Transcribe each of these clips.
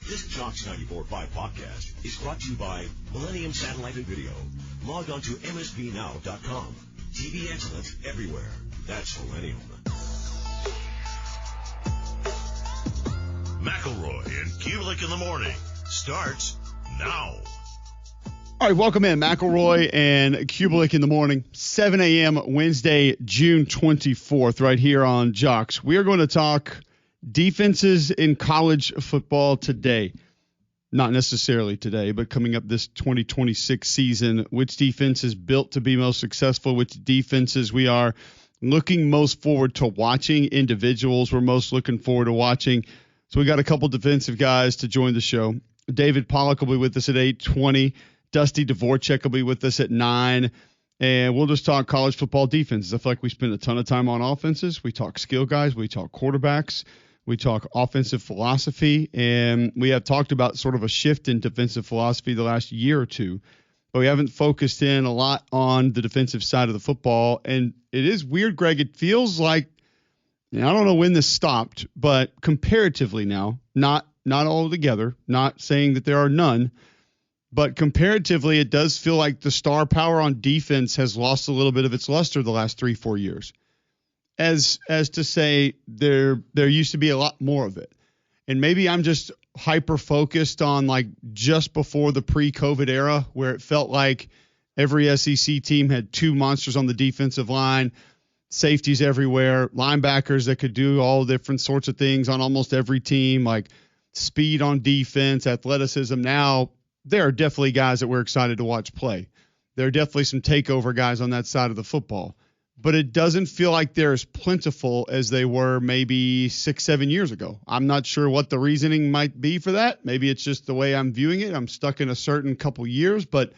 This Jocks 94.5 podcast is brought to you by Millennium Satellite and Video. Log on to msbnow.com. TV excellence everywhere. That's Millennium. McElroy and Cubelic in the morning starts now. All right, welcome in. McElroy and Cubelic in the morning, 7 a.m. Wednesday, June 24th, right here on Jocks. We are going to talk defenses in college football today. Not necessarily today, but coming up this 2026 season, which defense is built to be most successful, which defenses we are looking most forward to watching, individuals we're most looking forward to watching. So we got a couple defensive guys to join the show. David Pollock will be with us at 8:20. Dusty Dvorak will be with us at 9. And we'll just talk college football defenses. I feel like we spend a ton of time on offenses. We talk skill guys. We talk quarterbacks. We talk offensive philosophy. And we have talked about sort of a shift in defensive philosophy the last year or two. But we haven't focused in a lot on the defensive side of the football. And it is weird, Greg. It feels like, I don't know when this stopped, but comparatively now, not all together, not saying that there are none, but comparatively, it does feel like the star power on defense has lost a little bit of its luster the last 3-4 years. As to say there used to be a lot more of it. And maybe I'm just hyper focused on like just before the pre-COVID era where it felt like every SEC team had two monsters on the defensive line, safeties everywhere, linebackers that could do all different sorts of things on almost every team, like speed on defense, athleticism. Now, there are definitely guys that we're excited to watch play. There are definitely some takeover guys on that side of the football. But it doesn't feel like they're as plentiful as they were maybe 6-7 years ago. I'm not sure what the reasoning might be for that. Maybe it's just the way I'm viewing it. I'm stuck in a certain couple years, but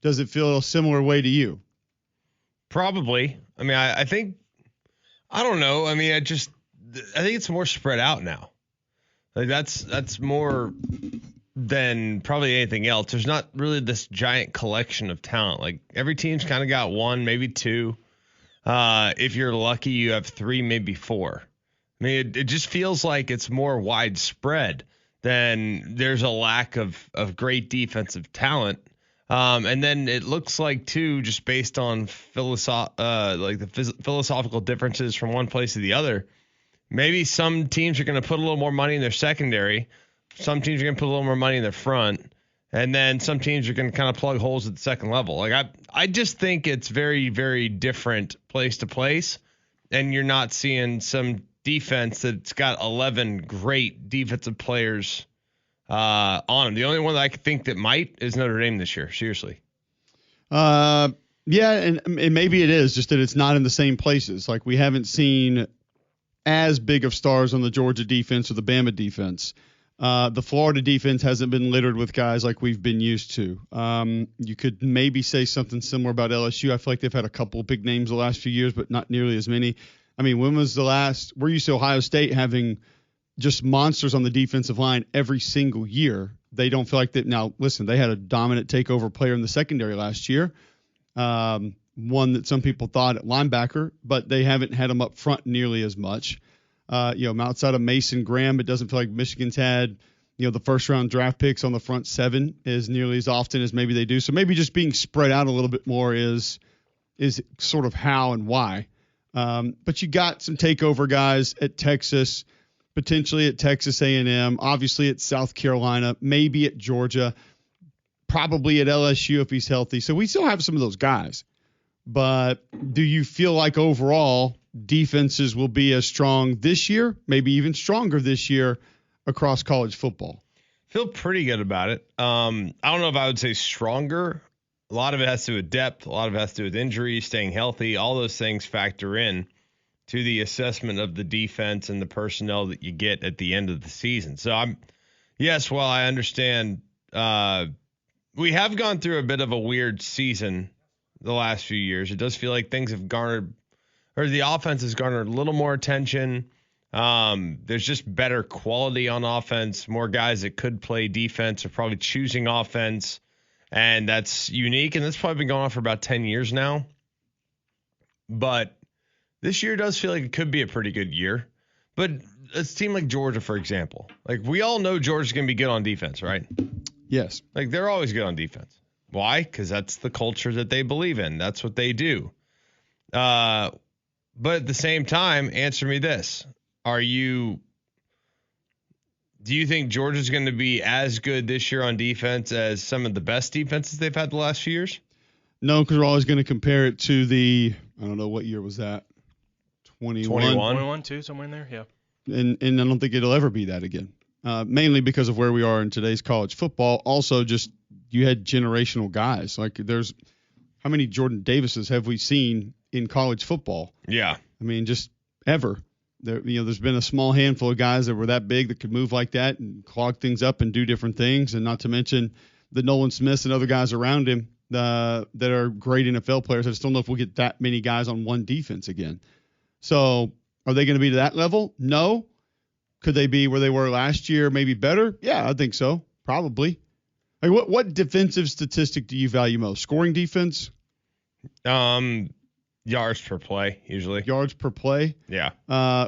does it feel a similar way to you? Probably. I mean, I think, I don't know. I mean, I think it's more spread out now. Like that's more than probably anything else. There's not really this giant collection of talent. Like every team's kind of got one, maybe two. If you're lucky, you have three, maybe four. I mean, it just feels like it's more widespread than there's a lack of great defensive talent. And then it looks like too, just based on philosophical differences from one place to the other, maybe some teams are going to put a little more money in their secondary. Some teams are going to put a little more money in their front. And then some teams are going to kind of plug holes at the second level. Like I just think it's very, very different place to place. And you're not seeing some defense that's got 11 great defensive players on them. The only one that I could think that might is Notre Dame this year. Seriously. Yeah, and maybe it is just that it's not in the same places. Like we haven't seen as big of stars on the Georgia defense or the Bama defense. The Florida defense hasn't been littered with guys like we've been used to. You could maybe say something similar about LSU. I feel like they've had a couple of big names the last few years, but not nearly as many. I mean, when was the last – we're used to Ohio State having just monsters on the defensive line every single year. They don't feel like that. Now, listen, they had a dominant takeover player in the secondary last year, one that some people thought at linebacker, but they haven't had him up front nearly as much. Outside of Mason Graham, it doesn't feel like Michigan's had, the first round draft picks on the front seven as nearly as often as maybe they do. So maybe just being spread out a little bit more is sort of how and why. But you got some takeover guys at Texas, potentially at Texas A&M, obviously at South Carolina, maybe at Georgia, probably at LSU if he's healthy. So we still have some of those guys. But do you feel like overall defenses will be as strong this year, maybe even stronger this year across college football? Feel pretty good about it. I don't know if I would say stronger. A lot of it has to do with depth. A lot of it has to do with injuries, staying healthy. All those things factor in to the assessment of the defense and the personnel that you get at the end of the season. So while I understand, we have gone through a bit of a weird season the last few years. It does feel like things have the offense has garnered a little more attention. There's just better quality on offense. More guys that could play defense are probably choosing offense. And that's unique. And that's probably been going on for about 10 years now. But this year does feel like it could be a pretty good year. But a team like Georgia, for example. Like, we all know Georgia's going to be good on defense, right? Yes. Like, they're always good on defense. Why? Because that's the culture that they believe in. That's what they do. But at the same time, answer me this. Do you think Georgia's going to be as good this year on defense as some of the best defenses they've had the last few years? No, because we're always going to compare it to I don't know, what year was that? 21, too, somewhere in there, yeah. And I don't think it'll ever be that again, mainly because of where we are in today's college football. Also, just you had generational guys. Like, how many Jordan Davises have we seen in college football? Yeah. I mean, just ever. There's been a small handful of guys that were that big that could move like that and clog things up and do different things, and not to mention the Nolan Smiths and other guys around him that are great NFL players. I just don't know if we'll get that many guys on one defense again. So are they going to be to that level? No. Could they be where they were last year, maybe better? Yeah, I think so, probably. Like, what defensive statistic do you value most? Scoring defense? Yards per play, usually. Yards per play? Yeah.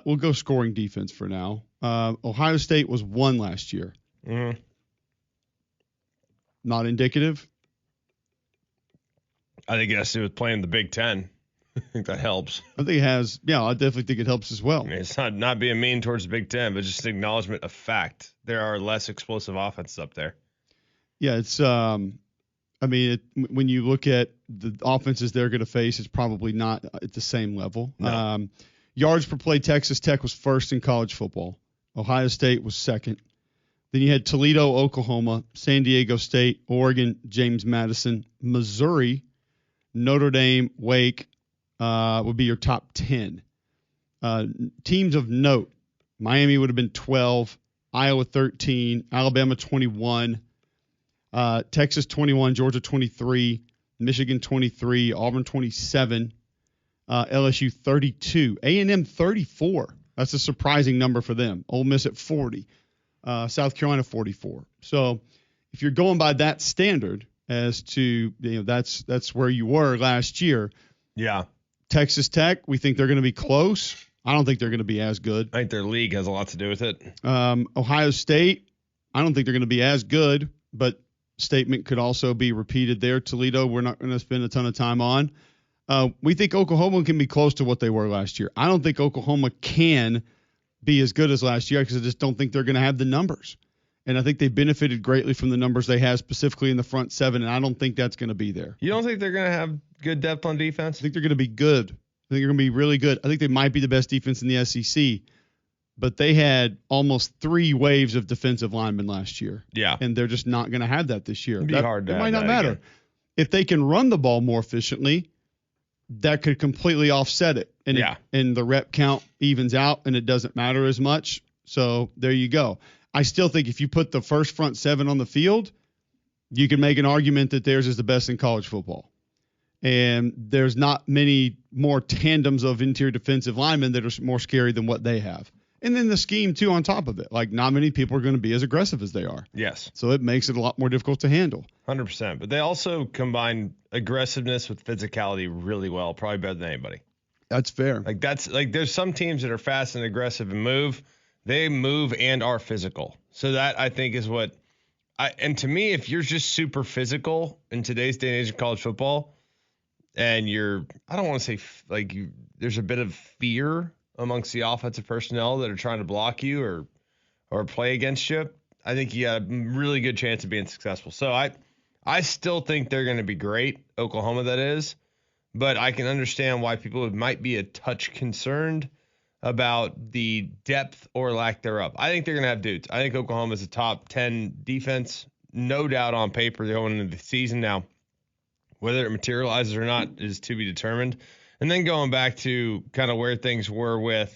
We'll go scoring defense for now. Ohio State was 1 last year. Mm-hmm. Not indicative? I think it has to do with playing the Big Ten. I think that helps. I think it has. Yeah, I definitely think it helps as well. I mean, it's not being mean towards the Big Ten, but just an acknowledgement of fact. There are less explosive offenses up there. Yeah, it's when you look at the offenses they're going to face, it's probably not at the same level. No. Yards per play, Texas Tech was first in college football. Ohio State was second. Then you had Toledo, Oklahoma, San Diego State, Oregon, James Madison, Missouri, Notre Dame, Wake would be your top 10. Teams of note, Miami would have been 12, Iowa 13, Alabama 21, Texas 21, Georgia 23, Michigan 23, Auburn 27, LSU 32, A&M 34. That's a surprising number for them. Ole Miss at 40, South Carolina 44. So if you're going by that standard as to, that's where you were last year. Yeah. Texas Tech, we think they're going to be close. I don't think they're going to be as good. I think their league has a lot to do with it. Ohio State, I don't think they're going to be as good, but statement could also be repeated there. Toledo, we're not going to spend a ton of time on. We think Oklahoma can be close to what they were last year. I don't think Oklahoma can be as good as last year because I just don't think they're going to have the numbers. And I think they benefited greatly from the numbers they have specifically in the front seven, and I don't think that's going to be there. You don't think they're going to have good depth on defense? I think they're going to be good. I think they're going to be really good. I think they might be the best defense in the SEC, but they had almost 3 waves of defensive linemen last year. Yeah. And they're just not going to have that this year. It'd be hard to It have might not that matter. again. If they can run the ball more efficiently, that could completely offset it. And and the rep count evens out, and it doesn't matter as much. So there you go. I still think if you put the first front 7 on the field, you can make an argument that theirs is the best in college football. And there's not many more tandems of interior defensive linemen that are more scary than what they have. And then the scheme, too, on top of it. Like, not many people are going to be as aggressive as they are. Yes. So it makes it a lot more difficult to handle. 100%. But they also combine aggressiveness with physicality really well, probably better than anybody. That's fair. There's some teams that are fast and aggressive and move. They move and are physical. So that, I think, is what and to me, if you're just super physical in today's day and age of college football, and I don't want to say there's a bit of fear amongst the offensive personnel that are trying to block you or play against you, I think you got a really good chance of being successful. So I still think they're going to be great, Oklahoma that is, but I can understand why people might be a touch concerned about the depth or lack thereof. I think they're going to have dudes. I think Oklahoma's a top 10 defense, no doubt on paper going into the season now. Whether it materializes or not is to be determined. And then going back to kind of where things were last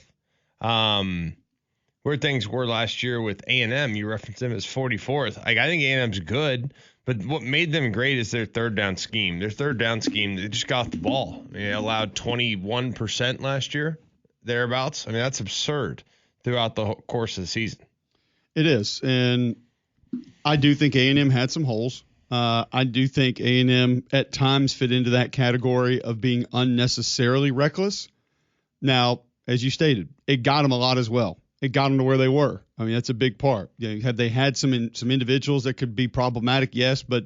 year with A&M, you referenced them as 44th. Like, I think A&M's good, but what made them great is their third down scheme. Their third down scheme, they just got the ball. I mean, they allowed 21% last year, thereabouts. I mean, that's absurd throughout the course of the season. It is, and I do think A&M had some holes. I do think A&M at times fit into that category of being unnecessarily reckless. Now, as you stated, it got them a lot as well. it got them to where they were. I mean, that's a big part. Have they had some individuals that could be problematic? Yes, but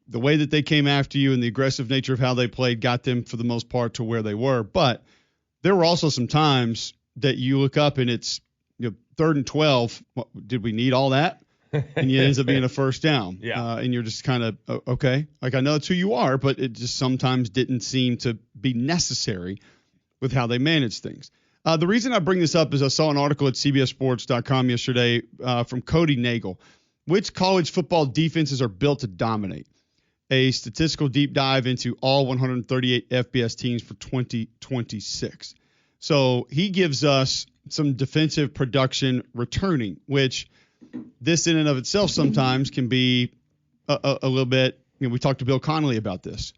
the way that they came after you and the aggressive nature of how they played got them for the most part to where they were. But there were also some times that you look up and it's 3rd and 12. Did we need all that? And it ends up being a first down. Yeah. And you're just kind of, okay. Like, I know it's who you are, but it just sometimes didn't seem to be necessary with how they manage things. The reason I bring this up is I saw an article at CBSSports.com yesterday from Cody Nagel. Which college football defenses are built to dominate? A statistical deep dive into all 138 FBS teams for 2026. So he gives us some defensive production returning, which this in and of itself sometimes can be a little bit, we talked to Bill Connolly about this.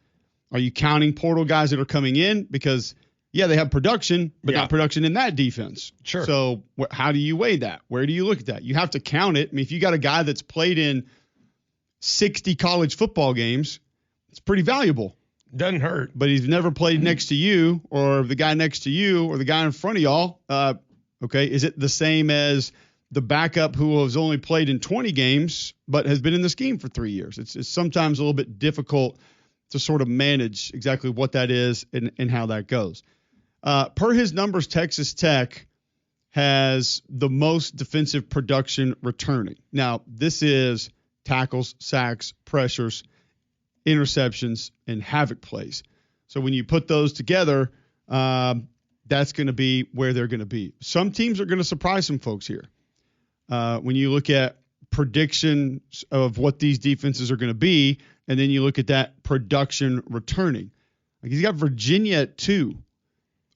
Are you counting portal guys that are coming in? Because yeah, they have production, but not production in that defense. Sure. So how do you weigh that? Where do you look at that? You have to count it. I mean, if you got a guy that's played in 60 college football games, it's pretty valuable. Doesn't hurt. But he's never played next to you or the guy next to you or the guy in front of y'all. Okay, is it the same as the backup who has only played in 20 games but has been in the scheme for 3 years? It's sometimes a little bit difficult to sort of manage exactly what that is and how that goes. Per his numbers, Texas Tech has the most defensive production returning. Now, this is tackles, sacks, pressures, interceptions, and havoc plays. So when you put those together, that's going to be where they're going to be. Some teams are going to surprise some folks here. When you look at predictions of what these defenses are going to be, and then you look at that production returning. Like, he's got Virginia at 2.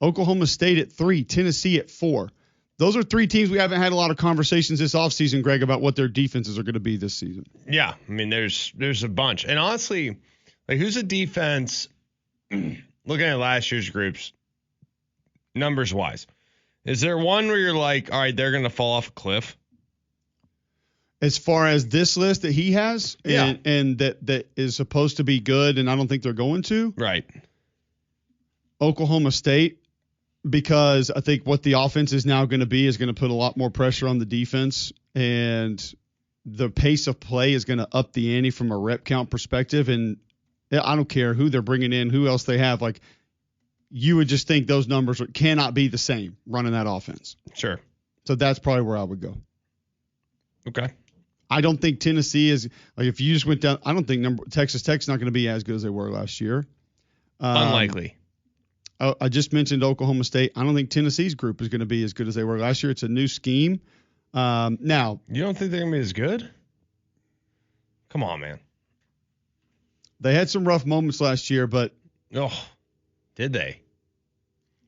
Oklahoma State at 3, Tennessee at 4. Those are 3 teams we haven't had a lot of conversations this offseason, Greg, about what their defenses are going to be this season. Yeah, I mean, there's a bunch. And honestly, like, who's a defense, looking at last year's groups, numbers-wise, is there one where you're like, all right, they're going to fall off a cliff? As far as this list that he has and that is supposed to be good, and I don't think they're going to. Right. Oklahoma State. Because I think what the offense is now going to be is going to put a lot more pressure on the defense, and the pace of play is going to up the ante from a rep count perspective. And I don't care who they're bringing in, who else they have. Like, you would just think those numbers cannot be the same running that offense. Sure. So that's probably where I would go. Okay. I don't think Tennessee is like, if you just went down, I don't think Texas Tech's not going to be as good as they were last year. Unlikely. I just mentioned Oklahoma State. I don't think Tennessee's group is going to be as good as they were last year. It's a new scheme. Now, you don't think they're going to be as good? Come on, man. They had some rough moments last year, but did they?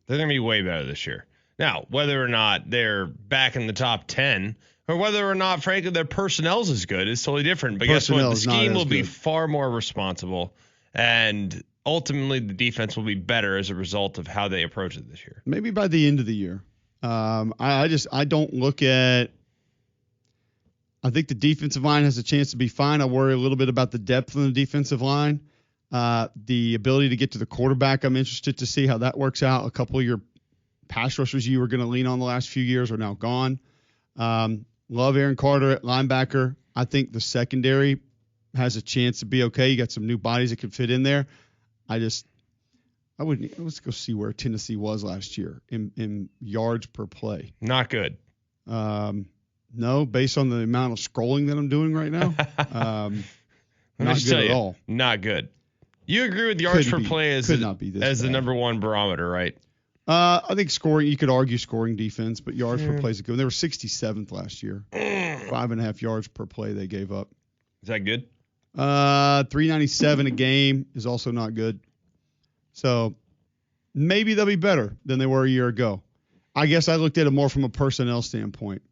They're going to be way better this year. Now, whether or not they're back in the top 10 or whether or not, frankly, their personnel's as good is totally different. But guess what? The scheme will be far more responsible, and ultimately the defense will be better as a result of how they approach it this year. Maybe by the end of the year. I don't look at – I think the defensive line has a chance to be fine. I worry a little bit about the depth on the defensive line. The ability to get to the quarterback, I'm interested to see how that works out. A couple of your pass rushers you were going to lean on the last few years are now gone. Love Aaron Carter at linebacker. I think the secondary has a chance to be okay. You got some new bodies that could fit in there. Let's go see where Tennessee was last year in yards per play. Not good. No, based on the amount of scrolling that I'm doing right now, not good at all. Not good. You agree with yards per play as the number one barometer, right? I think scoring, you could argue scoring defense, but yards per play is good. They were 67th last year. 5.5 yards per play they gave up. Is that good? 397 a game is also not good. So maybe they'll be better than they were a year ago. I guess I looked at it more from a personnel standpoint.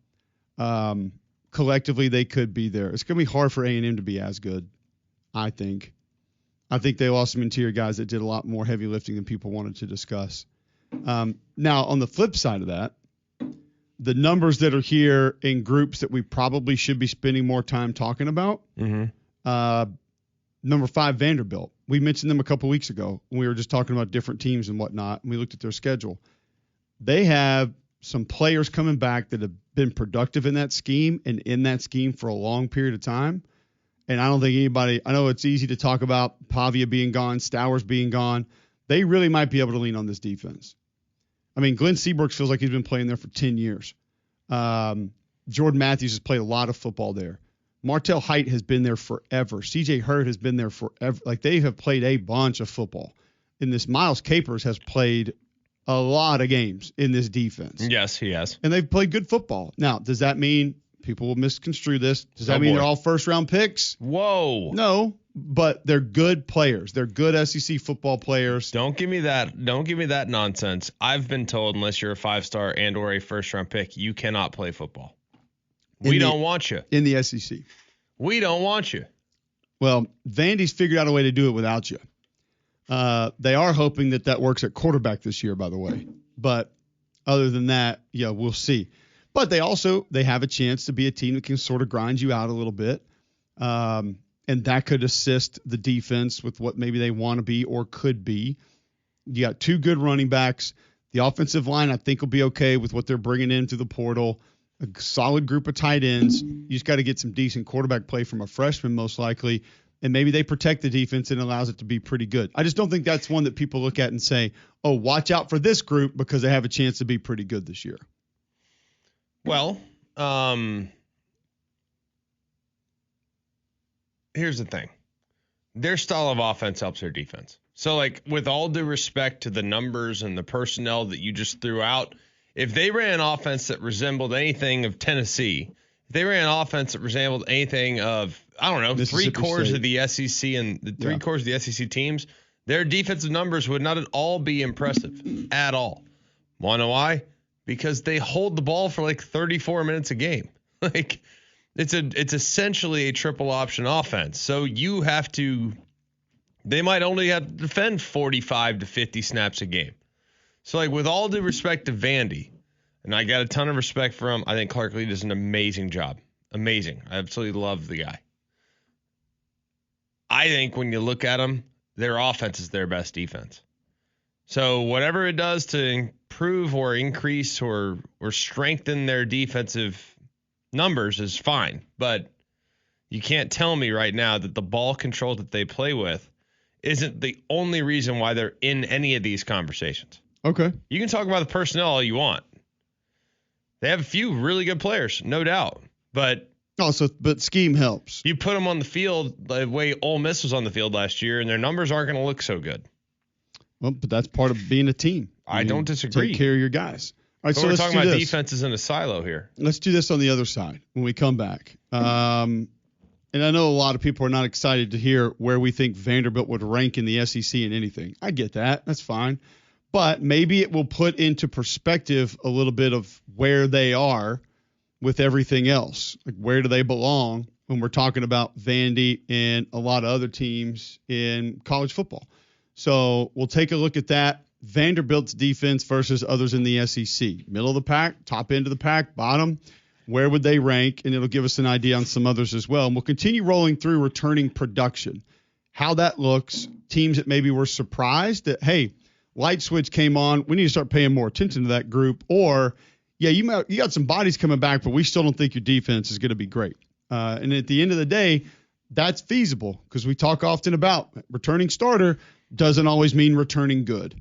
Collectively, they could be there. It's going to be hard for A&M to be as good, I think. I think they lost some interior guys that did a lot more heavy lifting than people wanted to discuss. Now, on the flip side of that, the numbers that are here in groups that we probably should be spending more time talking about. Number 5, Vanderbilt. We mentioned them a couple weeks ago when we were just talking about different teams and whatnot, and we looked at their schedule. They have some players coming back that have been productive in that scheme and in that scheme for a long period of time. And I don't think anybody – I know it's easy to talk about Pavia being gone, Stowers being gone. They really might be able to lean on this defense. I mean, Glenn Seabrooks feels like he's been playing there for 10 years. Jordan Matthews has played a lot of football there. Martell Height has been there forever. C.J. Hurd has been there forever. Like, they have played a bunch of football. And this Miles Capers has played a lot of games in this defense. Yes, he has. And they've played good football. Now, does that mean people will misconstrue this? Does that mean they're all first-round picks? Whoa. No, but they're good players. They're good SEC football players. Don't give me that nonsense. I've been told unless you're a 5-star and or a first-round pick, you cannot play football. We don't want you. In the SEC. We don't want you. Well, Vandy's figured out a way to do it without you. They are hoping that works at quarterback this year, by the way. But other than that, yeah, we'll see. But they have a chance to be a team that can sort of grind you out a little bit. And that could assist the defense with what maybe they want to be or could be. You got 2 good running backs. The offensive line, I think, will be okay with what they're bringing in through the portal. A solid group of tight ends. You just got to get some decent quarterback play from a freshman, most likely. And maybe they protect the defense and allows it to be pretty good. I just don't think that's one that people look at and say, oh, watch out for this group because they have a chance to be pretty good this year. Well, here's the thing. Their style of offense helps their defense. So, like, with all due respect to the numbers and the personnel that you just threw out, if they ran an offense that resembled anything of Tennessee, if they ran an offense that resembled anything of, I don't know, 3 quarters of the SEC and the 3 quarters of the SEC teams, their defensive numbers would not at all be impressive at all. Want to know why? Because they hold the ball for like 34 minutes a game. Like, it's essentially a triple option offense. So you have to, they might only have to defend 45 to 50 snaps a game. So, like, with all due respect to Vandy, and I got a ton of respect for him, I think Clark Lee does an amazing job. Amazing. I absolutely love the guy. I think when you look at him, their offense is their best defense. So whatever it does to improve or increase or strengthen their defensive numbers is fine. But you can't tell me right now that the ball control that they play with isn't the only reason why they're in any of these conversations. Okay. You can talk about the personnel all you want. They have a few really good players, no doubt. But scheme helps. You put them on the field the way Ole Miss was on the field last year, and their numbers aren't going to look so good. Well, but that's part of being a team. I don't disagree. Take care of your guys. All right, so we're talking about defenses in a silo here. Let's do this on the other side when we come back. And I know a lot of people are not excited to hear where we think Vanderbilt would rank in the SEC in anything. I get that. That's fine. But maybe it will put into perspective a little bit of where they are with everything else. Like, where do they belong when we're talking about Vandy and a lot of other teams in college football? So we'll take a look at that. Vanderbilt's defense versus others in the SEC. Middle of the pack, top end of the pack, bottom. Where would they rank? And it'll give us an idea on some others as well. And we'll continue rolling through returning production. How that looks, teams that maybe were surprised that, hey, light switch came on. We need to start paying more attention to that group. Or, yeah, you got some bodies coming back, but we still don't think your defense is going to be great. And at the end of the day, that's feasible because we talk often about returning starter doesn't always mean returning good.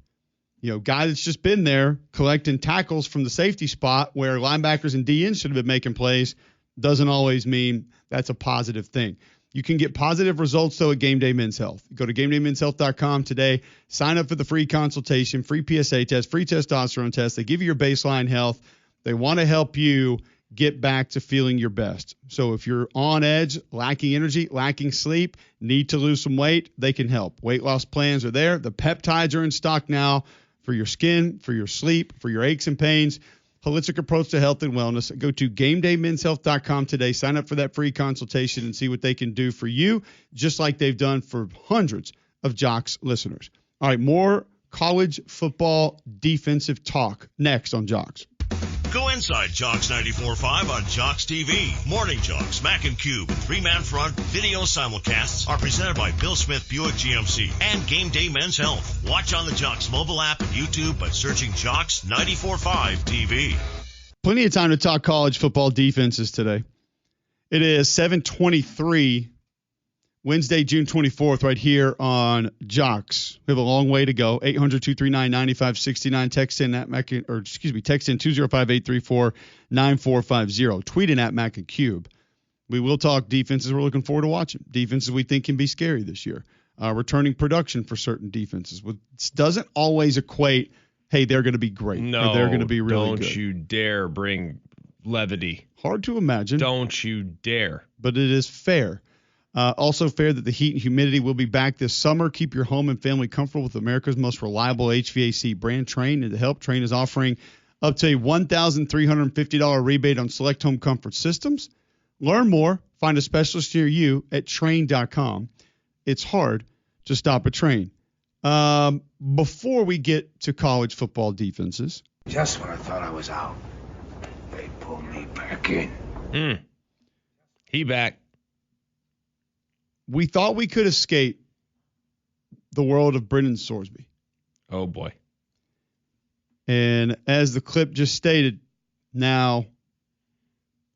You know, guy that's just been there collecting tackles from the safety spot where linebackers and DNs should have been making plays doesn't always mean that's a positive thing. You can get positive results, though, at Game Day Men's Health. Go to GameDayMen'sHealth.com today. Sign up for the free consultation, free PSA test, free testosterone test. They give you your baseline health. They want to help you get back to feeling your best. So if you're on edge, lacking energy, lacking sleep, need to lose some weight, they can help. Weight loss plans are there. The peptides are in stock now for your skin, for your sleep, for your aches and pains. Holistic approach to health and wellness. Go to GameDayMen'sHealth.com today. Sign up for that free consultation and see what they can do for you, just like they've done for hundreds of Jocks listeners. All right, more college football defensive talk next on Jocks. Go inside Jocks 94.5 on Jocks TV. Morning Jocks, Mac and Cube, and three-man front video simulcasts are presented by Bill Smith Buick GMC and Game Day Men's Health. Watch on the Jocks mobile app and YouTube by searching Jocks 94.5 TV. Plenty of time to talk college football defenses today. It is 7:23, Wednesday, June 24th, right here on Jocks. We have a long way to go. 800-239-9569. Text in at Mac, or excuse me, text in 205-834-9450. Tweet in at Mac and Cube. We will talk defenses we're looking forward to watching. Defenses we think can be scary this year. Returning production for certain defenses. Which doesn't always equate, hey, they're going to be great. No, or they're going to be really good. Don't you dare bring levity. Hard to imagine. Don't you dare. But it is fair. Also fair that the heat and humidity will be back this summer. Keep your home and family comfortable with America's most reliable HVAC brand, Trane. And to help, Trane is offering up to a $1,350 rebate on select home comfort systems. Learn more. Find a specialist near you at Trane.com. It's hard to stop a Trane. Before we get to college football defenses. Just when I thought I was out, they pulled me back in. He back. We thought we could escape the world of Brendan Sorsby. Oh, boy. And as the clip just stated, now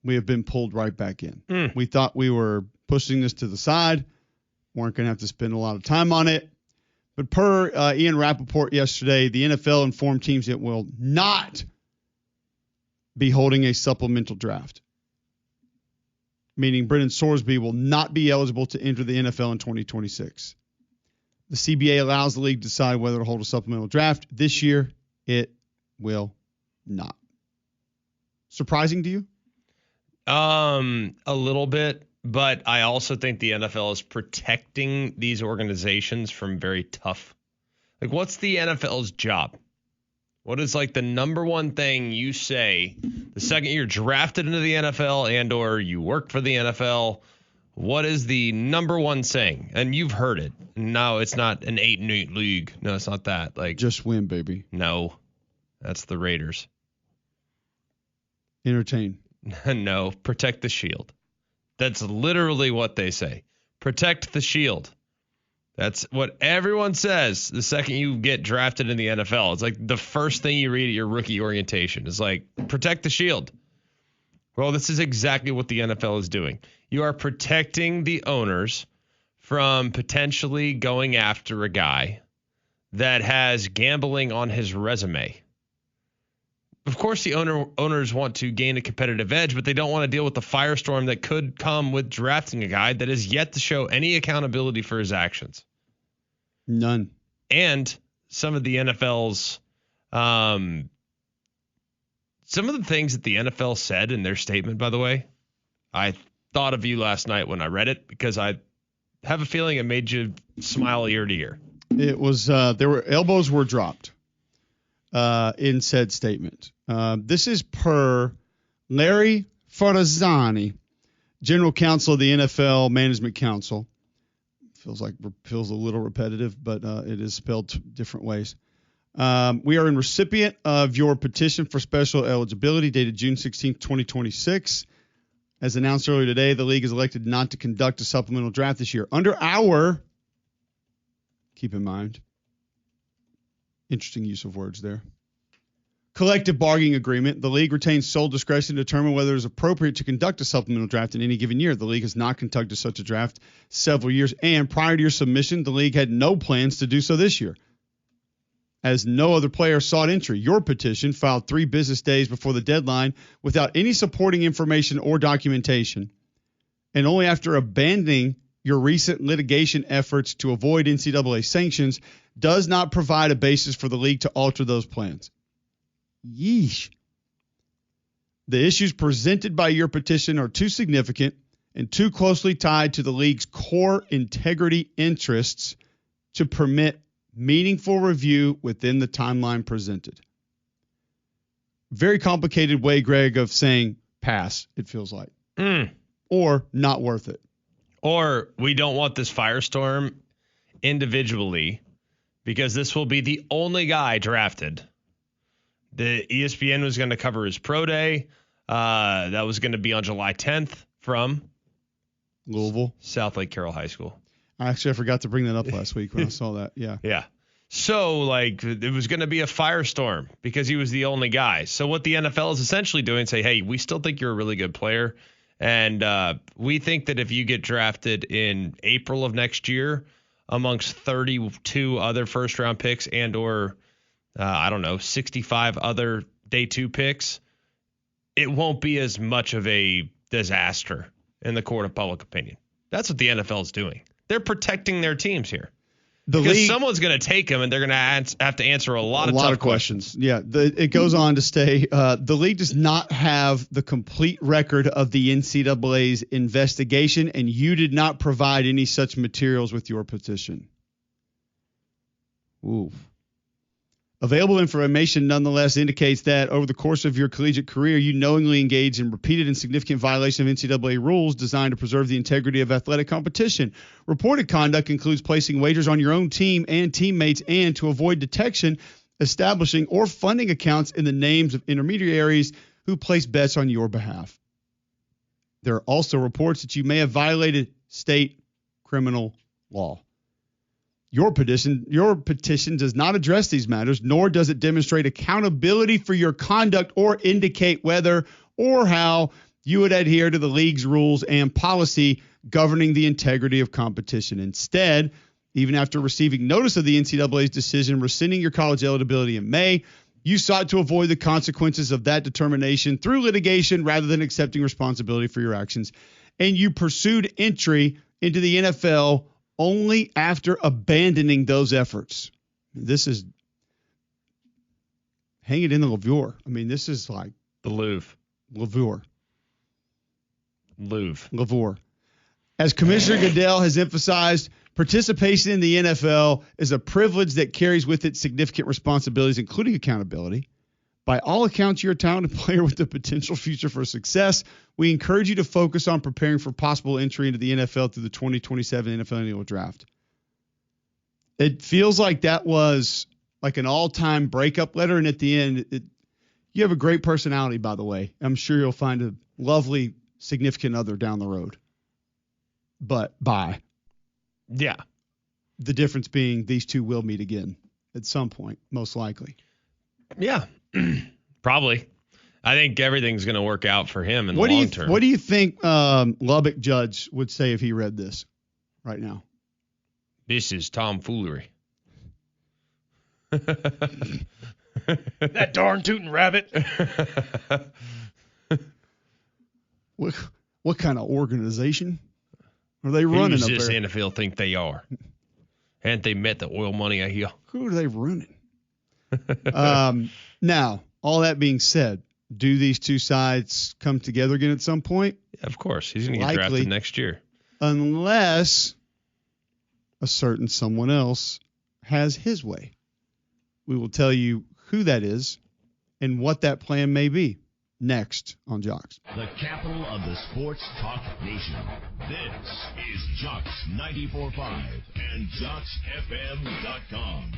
we have been pulled right back in. We thought we were pushing this to the side, weren't going to have to spend a lot of time on it. But per Ian Rappaport yesterday, the NFL informed teams it will not be holding a supplemental draft, meaning Brendan Sorsby will not be eligible to enter the NFL in 2026. The CBA allows the league to decide whether to hold a supplemental draft. This year, it will not. Surprising to you? A little bit, but I also think the NFL is protecting these organizations from very tough. Like, what's the NFL's job? What is like the number one thing you say the second you're drafted into the NFL and or you work for the NFL? What is the number one saying? And you've heard it. No, it's not an 8-8 league. No, it's not that. Like, just win, baby. No, that's the Raiders. Entertain. No, protect the shield. That's literally what they say. Protect the shield. That's what everyone says the second you get drafted in the NFL. It's like the first thing you read at your rookie orientation is like, protect the shield. Well, this is exactly what the NFL is doing. You are protecting the owners from potentially going after a guy that has gambling on his resume. Of course, the owners want to gain a competitive edge, but they don't want to deal with the firestorm that could come with drafting a guy that is yet to show any accountability for his actions. None. And some of the NFL's, some of the things that the NFL said in their statement, by the way, I thought of you last night when I read it because I have a feeling it made you smile ear to ear. It was, elbows were dropped in said statement. This is per Larry Farzani, General Counsel of the NFL Management Council. Feels a little repetitive, but it is spelled different ways. We are in recipient of your petition for special eligibility dated June 16th, 2026. As announced earlier today, the league has elected not to conduct a supplemental draft this year. Under our, keep in mind, interesting use of words there, collective bargaining agreement, the league retains sole discretion to determine whether it is appropriate to conduct a supplemental draft in any given year. The league has not conducted such a draft several years, and prior to your submission, the league had no plans to do so this year, as no other player sought entry. Your petition, filed 3 business days before the deadline without any supporting information or documentation, and only after abandoning your recent litigation efforts to avoid NCAA sanctions, does not provide a basis for the league to alter those plans. Yeesh. The issues presented by your petition are too significant and too closely tied to the league's core integrity interests to permit meaningful review within the timeline presented. Very complicated way, Greg, of saying pass, it feels like. Or not worth it. Or we don't want this firestorm individually because this will be the only guy drafted The ESPN was going to cover his pro day. That was going to be on July 10th from Louisville, South Lake Carroll High School. Actually, I forgot to bring that up last week when I saw that. Yeah. Yeah. So, like, it was going to be a firestorm because he was the only guy. So what the NFL is essentially doing, say, hey, we still think you're a really good player. And we think that if you get drafted in April of next year amongst 32 other first-round picks and or, 65 other day 2 picks, it won't be as much of a disaster in the court of public opinion. That's what the NFL is doing. They're protecting their teams here. Because someone's going to take them, and they're going to have to answer a lot of tough questions. Yeah, it goes on to say the league does not have the complete record of the NCAA's investigation, and you did not provide any such materials with your petition. Ooh. Available information nonetheless indicates that over the course of your collegiate career, you knowingly engaged in repeated and significant violation of NCAA rules designed to preserve the integrity of athletic competition. Reported conduct includes placing wagers on your own team and teammates and, to avoid detection, establishing or funding accounts in the names of intermediaries who place bets on your behalf. There are also reports that you may have violated state criminal law. Your petition does not address these matters, nor does it demonstrate accountability for your conduct or indicate whether or how you would adhere to the league's rules and policy governing the integrity of competition. Instead, even after receiving notice of the NCAA's decision rescinding your college eligibility in May, you sought to avoid the consequences of that determination through litigation rather than accepting responsibility for your actions. And you pursued entry into the NFL only after abandoning those efforts. This is hang it in the Louvre. I mean, this is like the Louvre. As Commissioner Goodell has emphasized, participation in the NFL is a privilege that carries with it significant responsibilities, including accountability. By all accounts, you're a talented player with the potential future for success. We encourage you to focus on preparing for possible entry into the NFL through the 2027 NFL Annual Draft. It feels like that was like an all-time breakup letter, and at the end, you have a great personality, by the way. I'm sure you'll find a lovely, significant other down the road. But bye. Yeah. The difference being these two will meet again at some point, most likely. Yeah. Probably. I think everything's going to work out for him in the long term. What do you think Lubbock Judge would say if he read this right now? This is tomfoolery. That darn tootin' rabbit. What kind of organization are they running up there? Who does this NFL think they are? Haven't they met the oil money out here? Who are they running? Now, all that being said, do these two sides come together again at some point? Yeah, of course. He's going to get drafted next year. Unless a certain someone else has his way. We will tell you who that is and what that plan may be next on Jocks. The capital of the sports talk nation. This is Jocks 94.5 and JocksFM.com.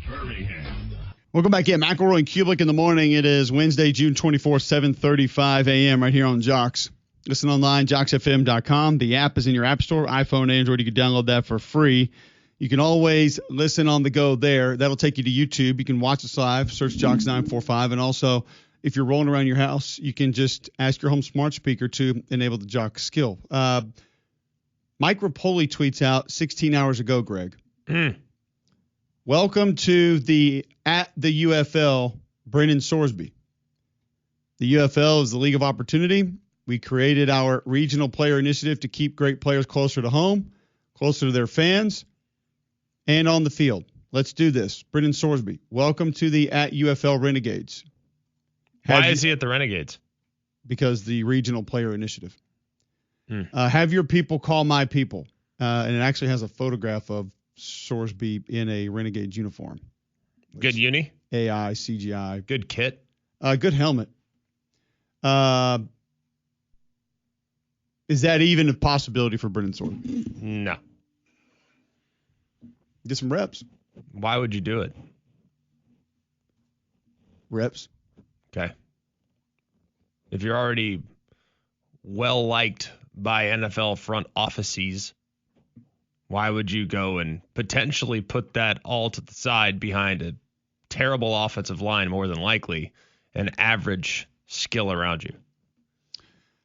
Birmingham. Welcome back in. McElroy and Cubelic in the morning. It is Wednesday, June 24th, 7:35 a.m. right here on Jocks. Listen online, JocksFM.com. The app is in your app store, iPhone, Android. You can download that for free. You can always listen on the go there. That'll take you to YouTube. You can watch us live. Search Jocks 945. And also, if you're rolling around your house, you can just ask your home smart speaker to enable the Jocks skill. Mike Rapoli tweets out 16 hours ago, Greg. Welcome to at the UFL, Brendan Sorsby. The UFL is the League of Opportunity. We created our regional player initiative to keep great players closer to home, closer to their fans, and on the field. Let's do this. Brendan Sorsby, welcome to the at UFL Renegades. Why is he at the Renegades? Because the regional player initiative. Have your people call my people. And it actually has a photograph of Sorsby in a Renegades uniform. Good uni? AI, CGI. Good kit? Good helmet. Is that even a possibility for Brendan Sorsby? No. Get some reps. Why would you do it? Reps. Okay. If you're already well liked by NFL front offices, why would you go and potentially put that all to the side behind a terrible offensive line, more than likely, and average skill around you?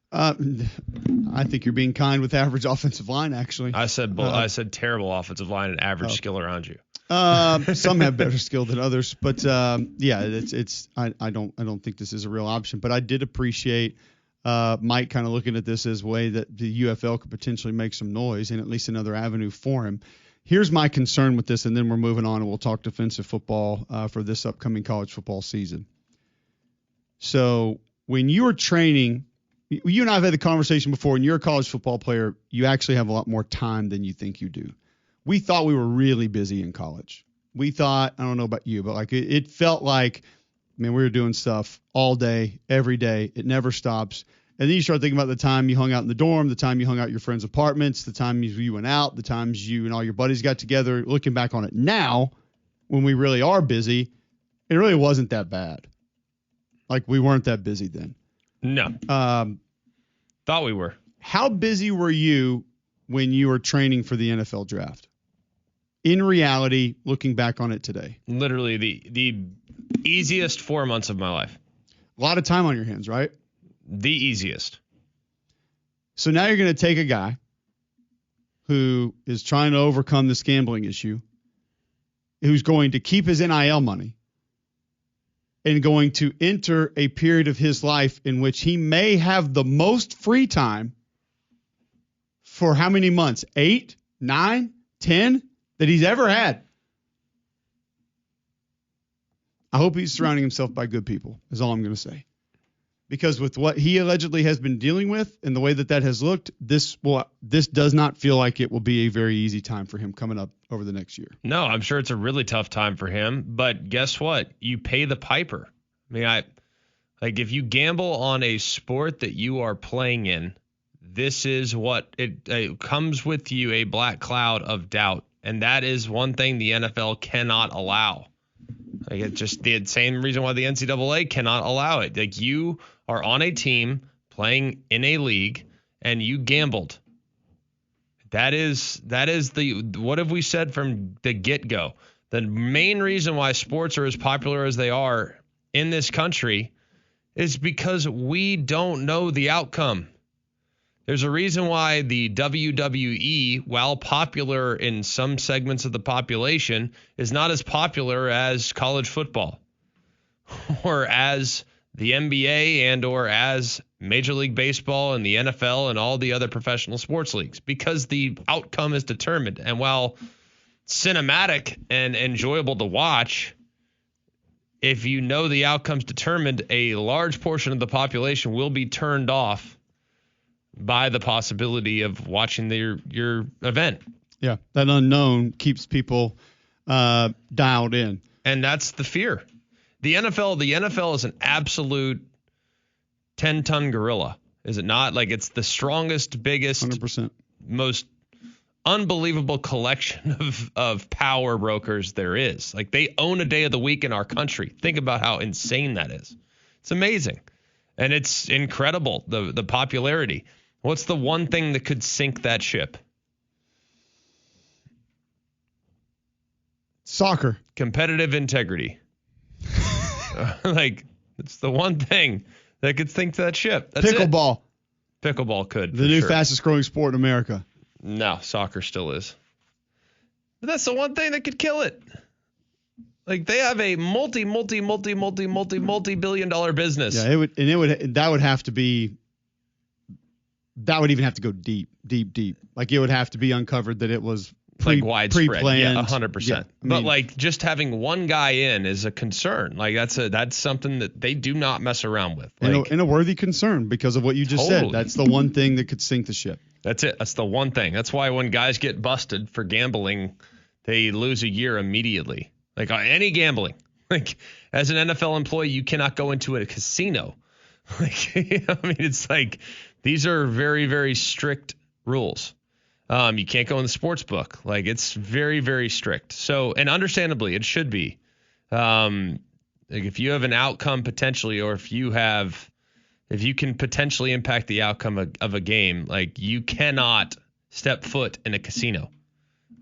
I think you're being kind with average offensive line, actually. I said terrible offensive line and average skill around you. Some have better skill than others, but yeah, I don't think this is a real option. But I did appreciate Mike kind of looking at this as a way that the UFL could potentially make some noise and at least another avenue for him. Here's my concern with this, and then we're moving on and we'll talk defensive football for this upcoming college football season. So when you are training, you and I have had the conversation before, when you're a college football player, you actually have a lot more time than you think you do. We thought we were really busy in college. We thought, I don't know about you, but like it felt like, man, we were doing stuff all day, every day. It never stops. And then you start thinking about the time you hung out in the dorm, the time you hung out at your friends' apartments, the time you went out, the times you and all your buddies got together. Looking back on it now, when we really are busy, it really wasn't that bad. Like, we weren't that busy then. No. Thought we were. How busy were you when you were training for the NFL draft? In reality, looking back on it today. Literally the easiest 4 months of my life. A lot of time on your hands, right? The easiest. So now you're going to take a guy who is trying to overcome this gambling issue, who's going to keep his NIL money, and going to enter a period of his life in which he may have the most free time for how many months? 8, 9, 10 that he's ever had. I hope he's surrounding himself by good people, is all I'm going to say. Because with what he allegedly has been dealing with and the way that has looked, this does not feel like it will be a very easy time for him coming up over the next year. No, I'm sure it's a really tough time for him. But guess what? You pay the piper. I mean, if you gamble on a sport that you are playing in, this is what it comes with you, a black cloud of doubt. And that is one thing the NFL cannot allow. Like, it's just the same reason why the NCAA cannot allow it. Like, you are on a team playing in a league and you gambled. That is what have we said from the get-go? The main reason why sports are as popular as they are in this country is because we don't know the outcome. There's a reason why the WWE, while popular in some segments of the population, is not as popular as college football or as the NBA and or as Major League Baseball and the NFL and all the other professional sports leagues, because the outcome is determined. And while cinematic and enjoyable to watch, if you know the outcome's determined, a large portion of the population will be turned off by the possibility of watching your event. Yeah, that unknown keeps people dialed in. And that's the fear. The NFL is an absolute 10-ton gorilla, is it not? Like, it's the strongest, biggest, 100%. most unbelievable collection of power brokers there is. Like, they own a day of the week in our country. Think about how insane that is. It's amazing. And it's incredible, the popularity. What's the one thing that could sink that ship? Soccer. Competitive integrity. Like, it's the one thing that could sink that ship. That's Pickleball. It. Pickleball could. The new fastest growing sport in America. No, soccer still is. But that's the one thing that could kill it. Like, they have a multi-billion-dollar business. Yeah, that would even have to go deep. Like, it would have to be uncovered that it was widespread. Pre-planned. Yeah, 100%. Yeah, but like, just having one guy in is a concern. Like, that's something that they do not mess around with. Like, and a worthy concern because of what you just said. That's the one thing that could sink the ship. That's it. That's the one thing. That's why when guys get busted for gambling, they lose a year immediately. Like, any gambling. Like, as an NFL employee, you cannot go into a casino. Like, I mean, it's like, these are very, very strict rules. You can't go in the sports book. Like, it's very, very strict. So, and understandably, it should be. Like if you have an outcome potentially, or if you can potentially impact the outcome of a game, like you cannot step foot in a casino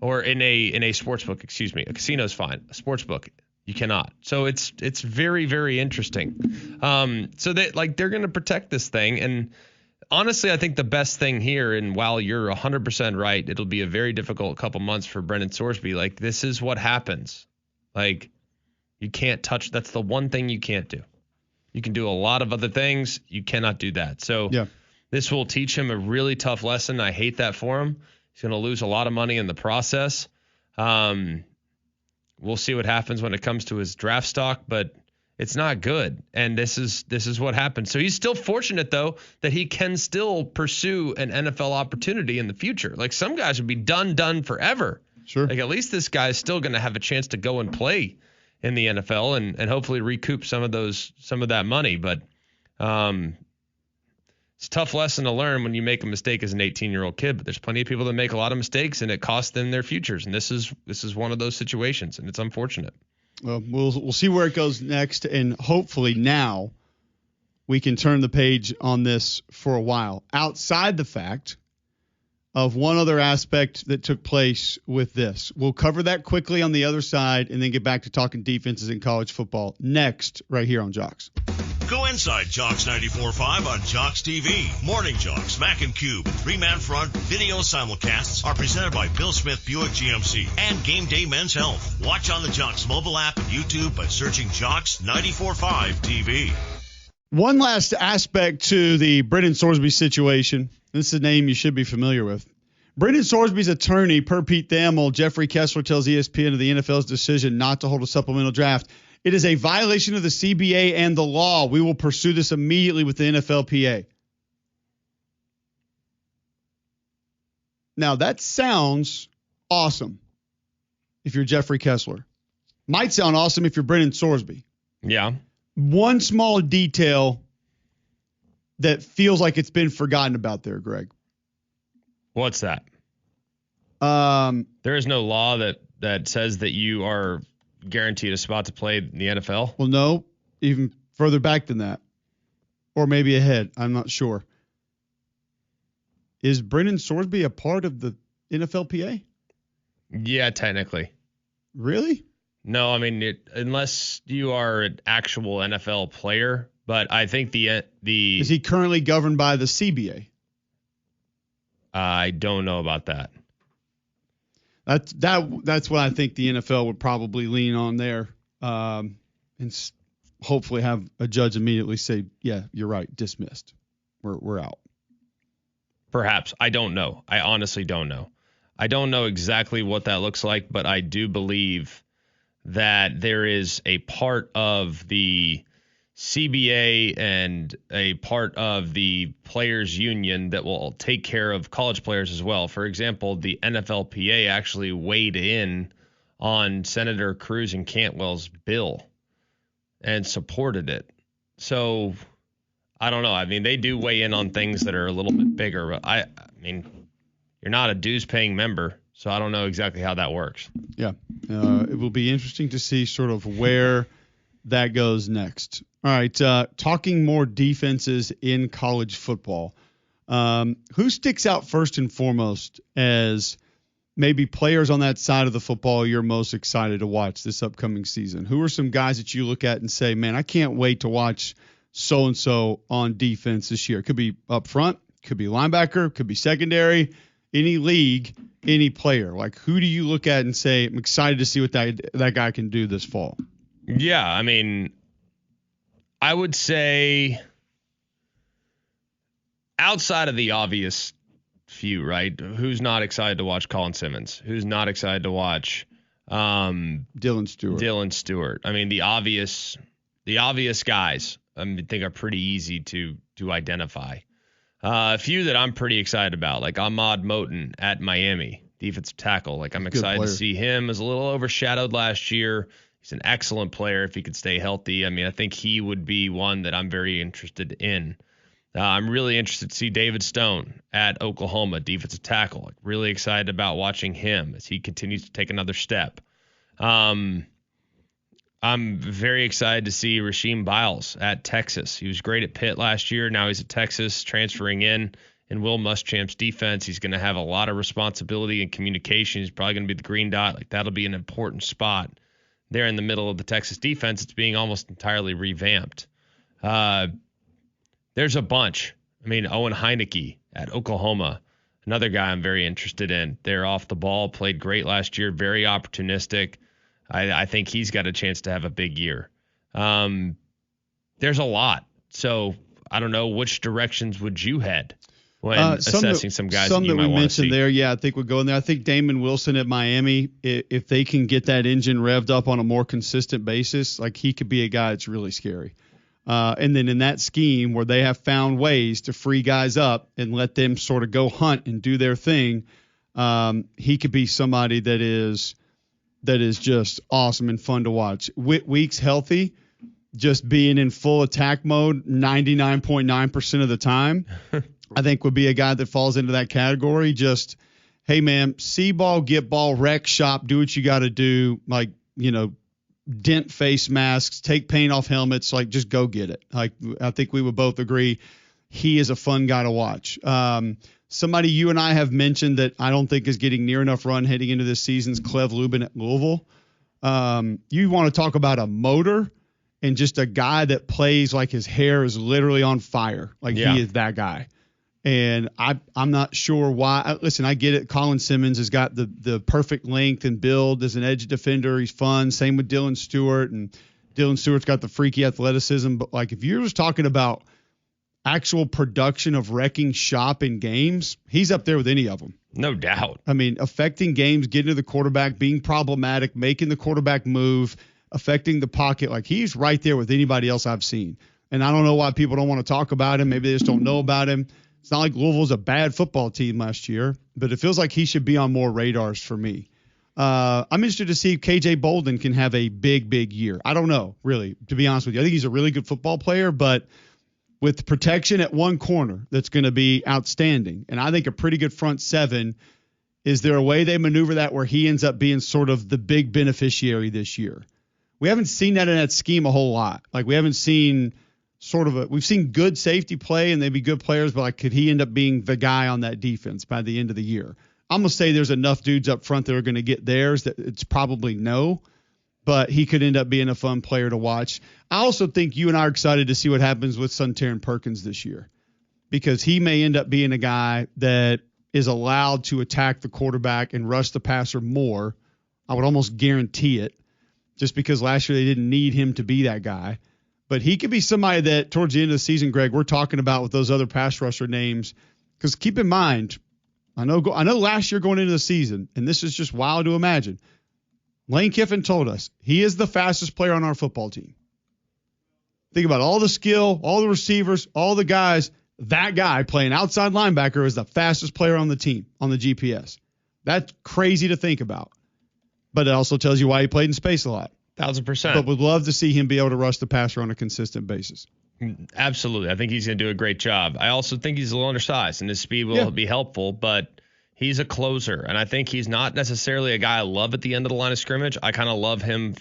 or in a sports book. Excuse me, a casino is fine. A sports book, you cannot. So it's very, very interesting. So they're going to protect this thing. And honestly, I think the best thing here, and while you're 100% right, it'll be a very difficult couple months for Brendan Sorsby. Like this is what happens. Like you can't touch. That's the one thing you can't do. You can do a lot of other things. You cannot do that. So This will teach him a really tough lesson. I hate that for him. He's going to lose a lot of money in the process. We'll see what happens when it comes to his draft stock, but it's not good. And this is what happens. So he's still fortunate, though, that he can still pursue an NFL opportunity in the future. Like some guys would be done forever. Sure. Like at least this guy is still going to have a chance to go and play in the NFL and hopefully recoup some of that money. But it's a tough lesson to learn when you make a mistake as an 18-year-old kid. But there's plenty of people that make a lot of mistakes and it costs them their futures. And this is one of those situations, and it's unfortunate. Well, we'll see where it goes next, and hopefully now we can turn the page on this for a while. Outside the fact of one other aspect that took place with this. We'll cover that quickly on the other side and then get back to talking defenses in college football next right here on Jocks. Go inside Jocks 94.5 on Jocks TV. Morning Jocks, Mac and Cube, 3-man front video simulcasts are presented by Bill Smith Buick GMC and Game Day Men's Health. Watch on the Jocks mobile app and YouTube by searching Jocks 94.5 TV. One last aspect to the Brendan Sorsby situation. This is a name you should be familiar with. Brendan Sorsby's attorney, per Pete Thamel, Jeffrey Kessler, tells ESPN of the NFL's decision not to hold a supplemental draft. It is a violation of the CBA and the law. We will pursue this immediately with the NFLPA. Now, that sounds awesome if you're Jeffrey Kessler. Might sound awesome if you're Brendan Sorsby. Yeah. One small detail that feels like it's been forgotten about there, Greg. What's that? There is no law that says that you are guaranteed a spot to play in the NFL. Well, no, even further back than that, or maybe ahead. I'm not sure. Is Brendan Sorsby a part of the NFLPA? Yeah, technically. Really? No, I mean, unless you are an actual NFL player, but I think the is he currently governed by the CBA? I don't know about that. That's what I think the NFL would probably lean on there, and hopefully have a judge immediately say, "Yeah, you're right, dismissed. We're out." Perhaps. I don't know. I honestly don't know. I don't know exactly what that looks like, but I do believe that there is a part of the CBA and a part of the players union that will take care of college players as well. For example, the NFLPA actually weighed in on Senator Cruz and Cantwell's bill and supported it. So I don't know. I mean, they do weigh in on things that are a little bit bigger, but I mean, you're not a dues paying member, so I don't know exactly how that works. Yeah. It will be interesting to see sort of where that goes next. All right, talking more defenses in college football. Who sticks out first and foremost as maybe players on that side of the football you're most excited to watch this upcoming season? Who are some guys that you look at and say, man, I can't wait to watch so-and-so on defense this year? It could be up front, could be linebacker, could be secondary, any league, any player. Like, who do you look at and say, I'm excited to see what that guy can do this fall? Yeah, I mean, I would say outside of the obvious few, right? Who's not excited to watch Colin Simmons? Who's not excited to watch Dylan Stewart? I mean, the obvious guys I think are pretty easy to identify. A few that I'm pretty excited about, like Ahmad Moten at Miami, defensive tackle. Like I'm excited to see him. Is a little overshadowed last year. He's an excellent player if he could stay healthy. I mean, I think he would be one that I'm very interested in. I'm really interested to see David Stone at Oklahoma, defensive tackle. Like, really excited about watching him as he continues to take another step. I'm I'm very excited to see Rasheem Biles at Texas. He was great at Pitt last year. Now he's at Texas, transferring in Will Muschamp's defense. He's going to have a lot of responsibility and communication. He's probably going to be the green dot. Like, that'll be an important spot there in the middle of the Texas defense. It's being almost entirely revamped. There's a bunch. I mean, Owen Heineke at Oklahoma, another guy I'm very interested in. They're off the ball, played great last year, very opportunistic. I think he's got a chance to have a big year. There's a lot. So I don't know, which directions would you head when assessing some guys that you might want to see? Some that we mentioned there, yeah, I think would go in there. I think Damon Wilson at Miami, if they can get that engine revved up on a more consistent basis, like, he could be a guy that's really scary. And then in that scheme where they have found ways to free guys up and let them sort of go hunt and do their thing, he could be somebody that is just awesome and fun to watch. Weeks healthy, just being in full attack mode 99.9% of the time, I think would be a guy that falls into that category. Just, hey, man, see ball, get ball, wreck shop, do what you got to do. Like, dent face masks, take paint off helmets, like, just go get it. Like, I think we would both agree he is a fun guy to watch. Somebody you and I have mentioned that I don't think is getting near enough run heading into this season's Clev Lubin at Louisville. You want to talk about a motor and just a guy that plays like his hair is literally on fire. Like, he is that guy. And I'm not sure why. Listen, I get it. Colin Simmons has got the perfect length and build as an edge defender. He's fun. Same with Dylan Stewart. And Dylan Stewart's got the freaky athleticism. But, like, if you're just talking about actual production of wrecking shop in games, he's up there with any of them. No doubt. I mean, affecting games, getting to the quarterback, being problematic, making the quarterback move, affecting the pocket. Like, he's right there with anybody else I've seen. And I don't know why people don't want to talk about him. Maybe they just don't know about him. It's not like Louisville's a bad football team last year, but it feels like he should be on more radars for me. I'm interested to see if KJ Bolden can have a big, big year. I don't know, really, to be honest with you. I think he's a really good football player, but with protection at one corner, that's going to be outstanding. And I think a pretty good front seven. Is there a way they maneuver that where he ends up being sort of the big beneficiary this year? We haven't seen that in that scheme a whole lot. Like, we haven't seen we've seen good safety play and they'd be good players, but, like, could he end up being the guy on that defense by the end of the year? I'm going to say there's enough dudes up front that are going to get theirs that it's probably no, but he could end up being a fun player to watch. I also think you and I are excited to see what happens with Suntarine Perkins this year, because he may end up being a guy that is allowed to attack the quarterback and rush the passer more. I would almost guarantee it, just because last year they didn't need him to be that guy. But he could be somebody that towards the end of the season, Greg, we're talking about with those other pass rusher names. Because keep in mind, I know last year going into the season, and this is just wild to imagine, Lane Kiffin told us he is the fastest player on our football team. Think about all the skill, all the receivers, all the guys. That guy playing outside linebacker is the fastest player on the team on the GPS. That's crazy to think about. But it also tells you why he played in space a lot. 1,000%. But would love to see him be able to rush the passer on a consistent basis. Absolutely. I think he's going to do a great job. I also think he's a little undersized, and his speed will be helpful, but he's a closer. And I think he's not necessarily a guy I love at the end of the line of scrimmage. I kind of love him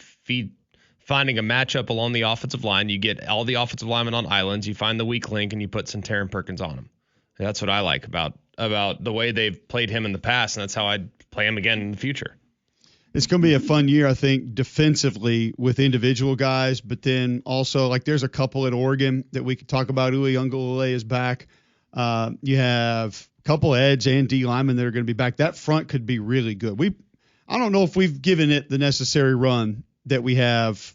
finding a matchup along the offensive line. You get all the offensive linemen on islands. You find the weak link, and you put Suntarine Perkins on him. And that's what I like about the way they've played him in the past, and that's how I'd play him again in the future. It's going to be a fun year, I think, defensively with individual guys, but then also, like, there's a couple at Oregon that we could talk about. Uiagalelei is back. You have a couple of edge and D linemen that are going to be back. That front could be really good. I don't know if we've given it the necessary run that we have,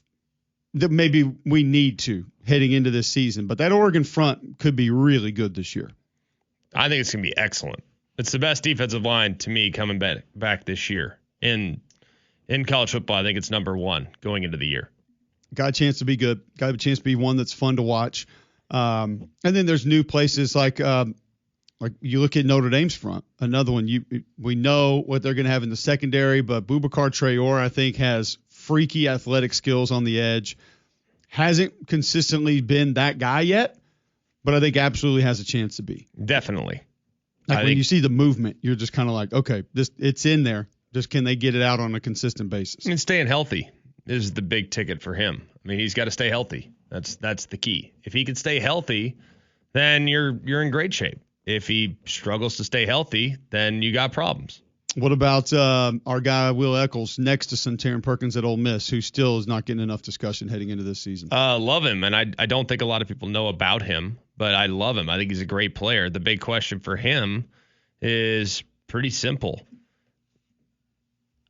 that maybe we need to heading into this season, but that Oregon front could be really good this year. I think it's going to be excellent. It's the best defensive line to me coming back this year. In college football, I think it's number one going into the year. Got a chance to be good. Got a chance to be one that's fun to watch. And then there's new places like you look at Notre Dame's front. Another one. We know what they're going to have in the secondary, but Boubacar Traore, I think, has freaky athletic skills on the edge. Hasn't consistently been that guy yet, but I think absolutely has a chance to be. Definitely. Like when you see the movement, you're just kind of like, okay, it's in there. Just can they get it out on a consistent basis? And staying healthy. is the big ticket for him. I mean, he's got to stay healthy. That's the key. If he can stay healthy, then you're in great shape. If he struggles to stay healthy, then you got problems. What about our guy Will Eccles next to Santarin Perkins at Ole Miss, who still is not getting enough discussion heading into this season? Love him, and I don't think a lot of people know about him, but I love him. I think he's a great player. The big question for him is pretty simple.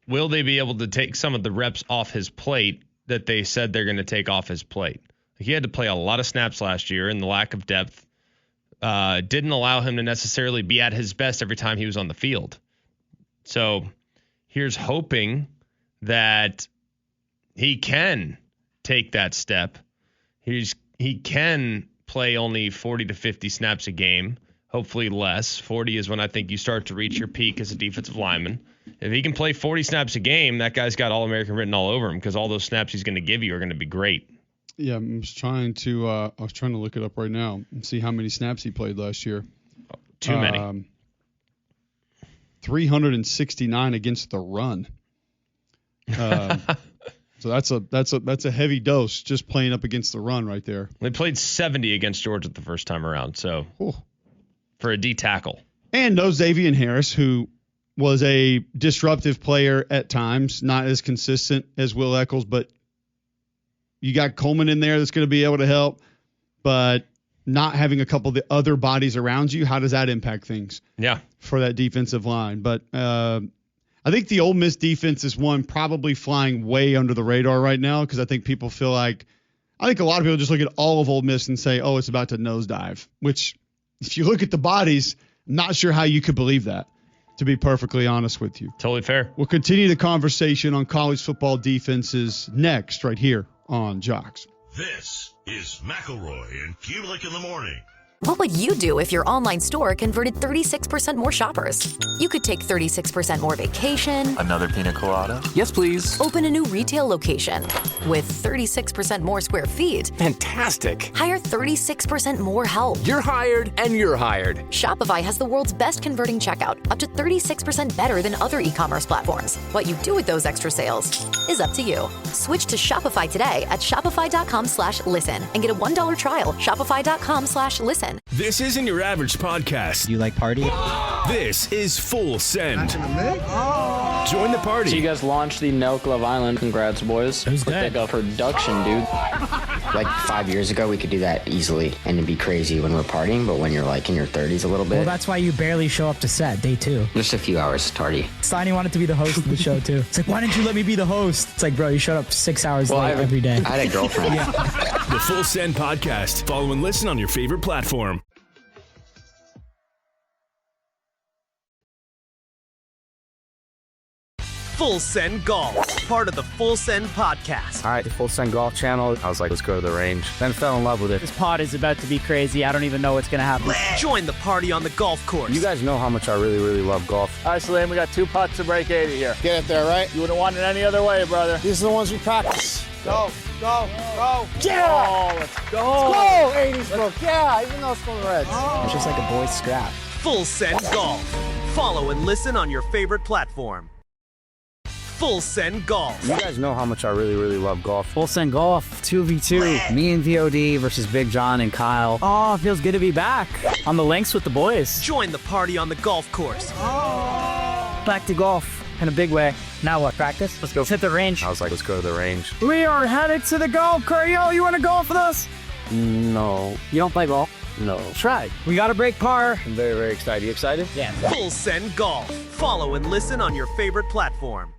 Will they be able to take some of the reps off his plate that they said they're going to take off his plate? He had to play a lot of snaps last year, and the lack of depth didn't allow him to necessarily be at his best every time he was on the field. So here's hoping that he can take that step. He can play only 40 to 50 snaps a game, hopefully less. 40 is when I think you start to reach your peak as a defensive lineman. If he can play 40 snaps a game, that guy's got All-American written all over him because all those snaps he's going to give you are going to be great. Yeah, I was trying to look it up right now and see how many snaps he played last year. Too many. 369 against the run. So that's a heavy dose just playing up against the run right there. They played 70 against Georgia the first time around. So for a D tackle. And no Xavier Harris, who was a disruptive player at times, not as consistent as Will Eccles, but you got Coleman in there that's going to be able to help, but not having a couple of the other bodies around you, how does that impact things? Yeah. For that defensive line. But I think the Ole Miss defense is one probably flying way under the radar right now because I think people feel like – I think a lot of people just look at all of Ole Miss and say, oh, it's about to nosedive, which if you look at the bodies, I'm not sure how you could believe that, to be perfectly honest with you. Totally fair. We'll continue the conversation on college football defenses next right here on Jocks. This is McElroy and Cubelic in the morning. What would you do if your online store converted 36% more shoppers? You could take 36% more vacation. Another pina colada? Yes, please. Open a new retail location with 36% more square feet. Fantastic. Hire 36% more help. You're hired and you're hired. Shopify has the world's best converting checkout, up to 36% better than other e-commerce platforms. What you do with those extra sales is up to you. Switch to Shopify today at shopify.com/listen and get a $1 trial. Shopify.com/listen. This isn't your average podcast. You like party? This is Full Send. Join the party. So you guys launched the Nelk Love Island. Congrats, boys. It was good. Like a production, dude. Like 5 years ago, we could do that easily and it'd be crazy when we're partying, but when you're like in your 30s a little bit. Well, that's why you barely show up to set, day 2. Just a few hours tardy. Steiny wanted to be the host of the show, too. It's like, why didn't you let me be the host? It's like, bro, you showed up 6 hours late every day. I had a girlfriend. Yeah. The Full Send podcast. Follow and listen on your favorite platform. Full Send Golf, part of the Full Send podcast. All right, the Full Send Golf channel. I was like, let's go to the range. Then fell in love with it. This pod is about to be crazy. I don't even know what's going to happen. Join the party on the golf course. You guys know how much I really, really love golf. All right, Salim, we got 2 putts to break 80 here. Get it there, right? You wouldn't want it any other way, brother. These are the ones we practice. Go. Yeah! Oh, let's go. Let's go, 80s book. Yeah, even though it's from the Reds. It's just like a boys scrap. Full Send Golf. Follow and listen on your favorite platform. Full Send Golf. You guys know how much I really, really love golf. Full Send Golf, 2v2. Me and VOD versus Big John and Kyle. Oh, it feels good to be back on the links with the boys. Join the party on the golf course. Back to golf in a big way. Now what, practice? Let's go. Let's hit the range. I was like, let's go to the range. We are headed to the golf course. Yo, you want to golf with us? No. You don't play golf? No. Try. We got to break par. I'm very, very excited. You excited? Yeah. Full Send Golf. Follow and listen on your favorite platform.